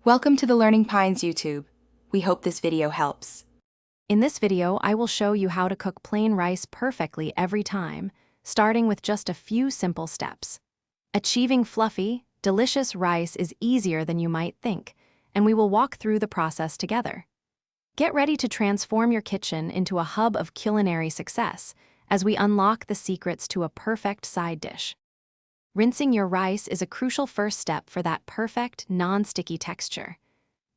Welcome to the Learning Pines YouTube. We hope this video helps. In this video, I will show you how to cook plain rice perfectly every time, starting with just a few simple steps. Achieving fluffy, delicious rice is easier than you might think, and we will walk through the process together. Get ready to transform your kitchen into a hub of culinary success as we unlock the secrets to a perfect side dish. Rinsing your rice is a crucial first step for that perfect, non-sticky texture.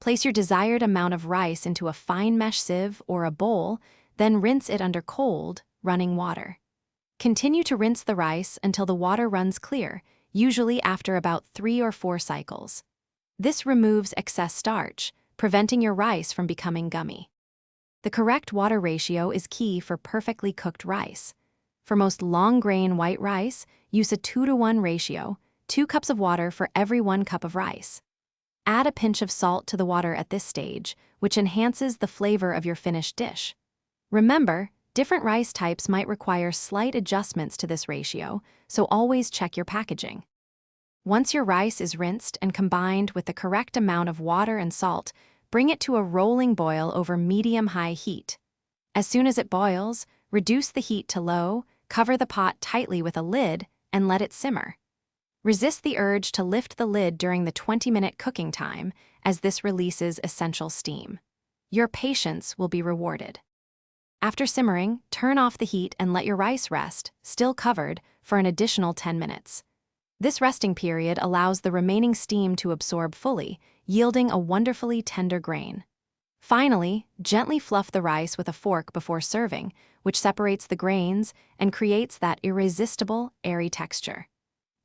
Place your desired amount of rice into a fine mesh sieve or a bowl, then rinse it under cold, running water. Continue to rinse the rice until the water runs clear, usually after about 3 or 4 cycles. This removes excess starch, preventing your rice from becoming gummy. The correct water ratio is key for perfectly cooked rice. For most long-grain white rice, use a 2-to-1 ratio, 2 cups of water for every 1 cup of rice. Add a pinch of salt to the water at this stage, which enhances the flavor of your finished dish. Remember, different rice types might require slight adjustments to this ratio, so always check your packaging. Once your rice is rinsed and combined with the correct amount of water and salt, bring it to a rolling boil over medium-high heat. As soon as it boils, reduce the heat to low, cover the pot tightly with a lid, and let it simmer. Resist the urge to lift the lid during the 20-minute cooking time, as this releases essential steam. Your patience will be rewarded. After simmering, turn off the heat and let your rice rest, still covered, for an additional 10 minutes. This resting period allows the remaining steam to absorb fully, yielding a wonderfully tender grain. Finally, gently fluff the rice with a fork before serving, which separates the grains and creates that irresistible, airy texture.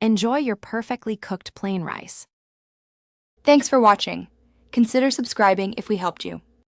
Enjoy your perfectly cooked plain rice. Thanks for watching. Consider subscribing if we helped you.